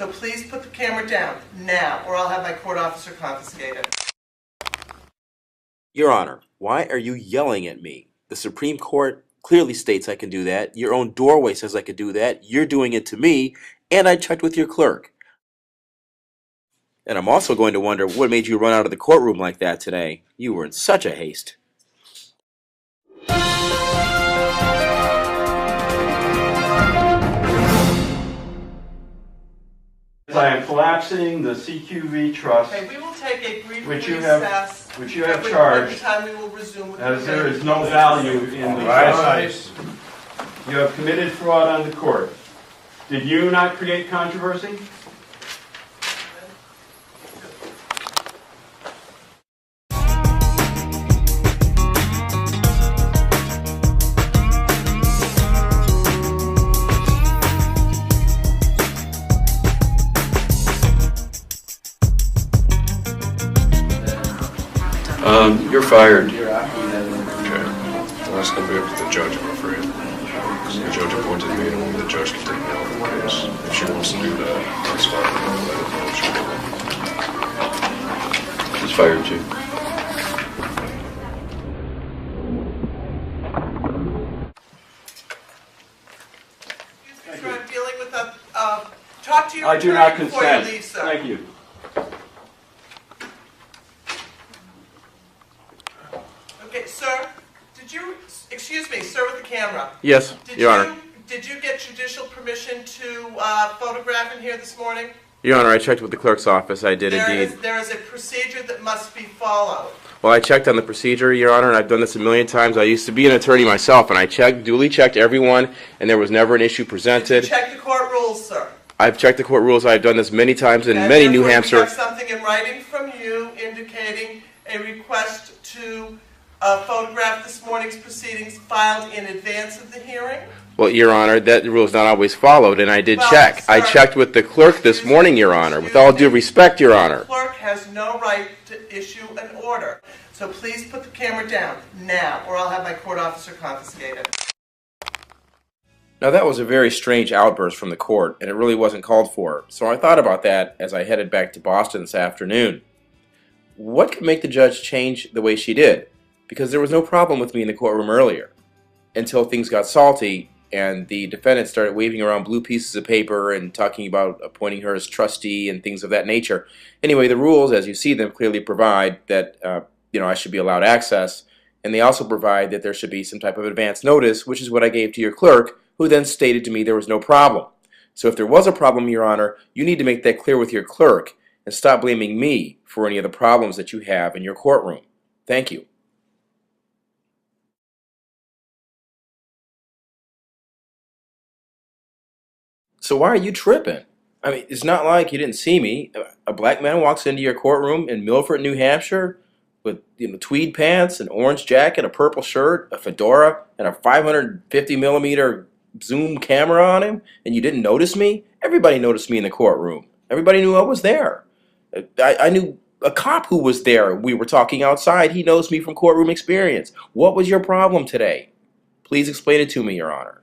So please put the camera down now, or I'll have my court officer confiscate it. Your Honor, why are you yelling at me? The Supreme Court clearly states I can do that. Your own doorway says I can do that. You're doing it to me, and I checked with your clerk. And I'm also going to wonder what made you run out of the courtroom like that today. You were in such a haste. I am collapsing the CQV trust, Okay, we will take a brief which you recess. have charged, Every time we will resume with as the there is hearing. no value in the trust. You have committed fraud on the court. Did you not create controversy? You're fired. Okay. Well, that's going to be up to the judge, I'm afraid. Because the judge appointed me, and only the judge can take me off the case. If she wants to do that, that's fine. I'll let her know she will. She's fired too. Excuse me, sir, I'm dealing with a, talk to your I do not attorney before consent. you leave, sir. Thank you. Okay, sir, excuse me, sir with the camera. Yes, Your Honor. Did you get judicial permission to photograph in here this morning? Your Honor, I checked with the clerk's office. I did indeed. There is a procedure that must be followed. Well, I checked on the procedure, Your Honor, and I've done this a million times. I used to be an attorney myself, and I duly checked everyone, and there was never an issue presented. Did you check the court rules, sir? I've checked the court rules. I've done this many times in And many New therefore, Hampshire. we have something in writing from you indicating a request to photograph this morning's proceedings filed in advance of the hearing. Well, Your Honor, that rule is not always followed, and I did Well, check. I sir, checked with the clerk this morning, Your Honor. With all due respect, Your Honor. The clerk has no right to issue an order. So please put the camera down now, or I'll have my court officer confiscate it. Now, that was a very strange outburst from the court, and it really wasn't called for. So I thought about that as I headed back to Boston this afternoon. What could make the judge change the way she did? Because there was no problem with me in the courtroom earlier, until things got salty and the defendant started waving around blue pieces of paper and talking about appointing her as trustee and things of that nature. Anyway, the rules, as you see them, clearly provide that I should be allowed access, and they also provide that there should be some type of advance notice, which is what I gave to your clerk, who then stated to me there was no problem. So if there was a problem, Your Honor, you need to make that clear with your clerk and stop blaming me for any of the problems that you have in your courtroom. Thank you. So why are you tripping? I mean, it's not like you didn't see me. A black man walks into your courtroom in Milford, New Hampshire, with tweed pants, an orange jacket, a purple shirt, a fedora, and a 550 millimeter zoom camera on him, and you didn't notice me? Everybody noticed me in the courtroom. Everybody knew I was there. I knew a cop who was there. We were talking outside. He knows me from courtroom experience. What was your problem today? Please explain it to me, Your Honor.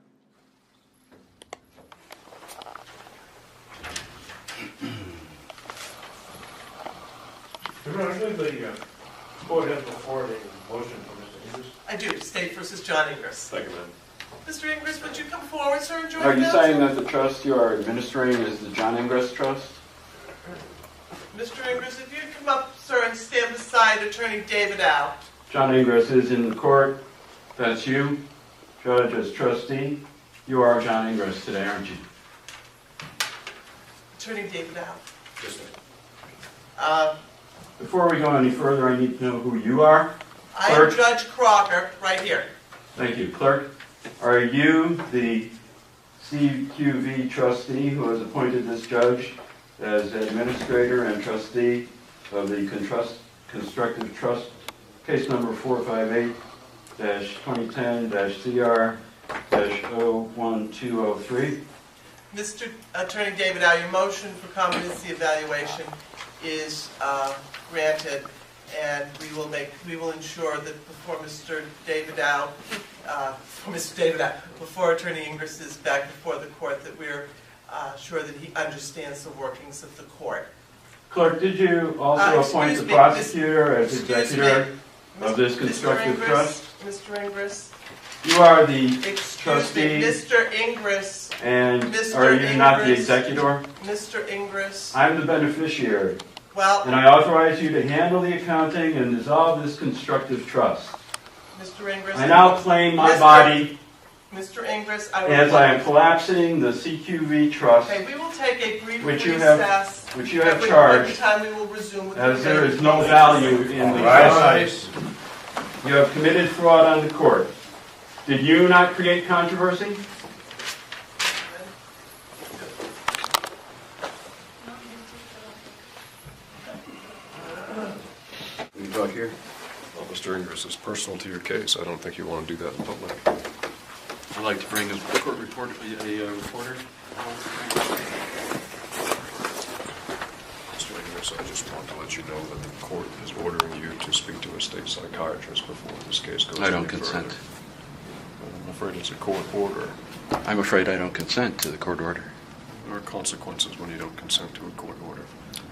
Your Honor, I believe the court has before it a motion for Mr. Ingris. I do. State versus John Ingris. Thank you, ma'am. Mr. Ingris, would you come forward, sir, and join Are you counsel? saying that the trust you are administering is the John Ingris Trust? Mr. Ingris, if you'd come up, sir, and stand beside Attorney David Au. John Ingris is in the court. That's you, judge as trustee. You are John Ingris today, aren't you? Attorney David Au. Yes, ma'am. Before we go any further, I need to know who you are. I am Clerk? Judge Crocker, right here. Thank you. Clerk, are you the CQV trustee who has appointed this judge as administrator and trustee of the constructive trust case number 458-2010-CR-01203? Mr. Attorney David Au, your motion for competency evaluation is granted, and we will ensure that before before Attorney Ingris is back before the court, that we're sure that he understands the workings of the court. Clerk, did you also appoint Excuse the me, prosecutor as excuse executor me, of this Mr. constructive Ingres, trust? Mr. Ingres, You are the excuse trustee, me, Mr. Ingres, and Mr. are you not the Ingres. executor? Mr. Ingres. I'm the beneficiary, Well, and I authorize you to handle the accounting and dissolve this constructive trust. Mr. Ingres. I now claim my Mr. body Mr. Ingres, I will. as I am collapsing the CQV trust, Okay, we will take a brief which you have- recess. which you have Every charged, time we will resume with the as there is no remaining value cases. in the trust. You have committed fraud on the court. Did you not create controversy? You talk here? Well, Mr. Ingres, it's personal to your case. I don't think you want to do that in public. I'd like to bring a court reporter. Mr. Ingres, I just want to let you know that the court is ordering you to speak to a state psychiatrist before this case goes any I don't further. consent. I'm afraid it's a court order. I'm afraid I don't consent to the court order. There are consequences when you don't consent to a court order.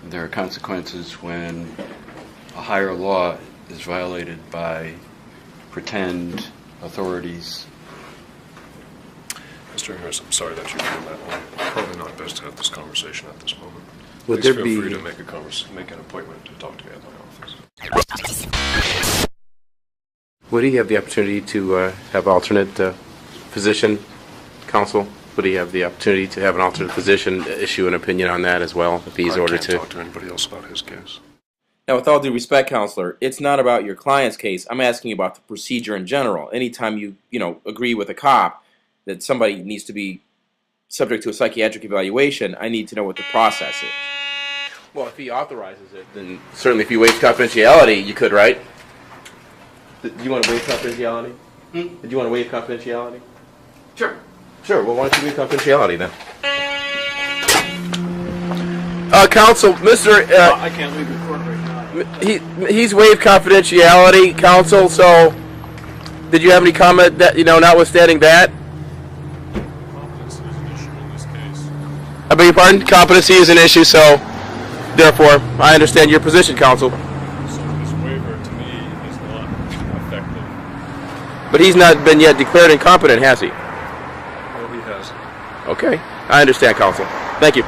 There are consequences when a higher law is violated by pretend authorities. Mr. Ingres, I'm sorry that you feel that way. Probably not best to have this conversation at this moment. Would Please there feel be- free to make an appointment to talk to me at my office. Would he have the opportunity to have alternate physician counsel? Would he have the opportunity to have an alternate physician issue an opinion on that as well, if he's ordered I to? can't talk to anybody else about his case. Now, with all due respect, counselor, it's not about your client's case. I'm asking about the procedure in general. Anytime you agree with a cop that somebody needs to be subject to a psychiatric evaluation, I need to know what the process is. Well, if he authorizes it, then certainly if you waive confidentiality, you could, right? Do you want to waive confidentiality? Did you want to waive confidentiality? Sure. Sure, well, why don't you waive confidentiality then? Counsel, Mr. I can't leave the court right now. He's waived confidentiality, counsel, so did you have any comment that, notwithstanding that? Confidence is an issue in this case. I beg your pardon? Competency is an issue, so therefore, I understand your position, counsel. So this waiver, to me, is not effective. But he's not been yet declared incompetent, has he? No, he hasn't. Okay, I understand, counsel. Thank you.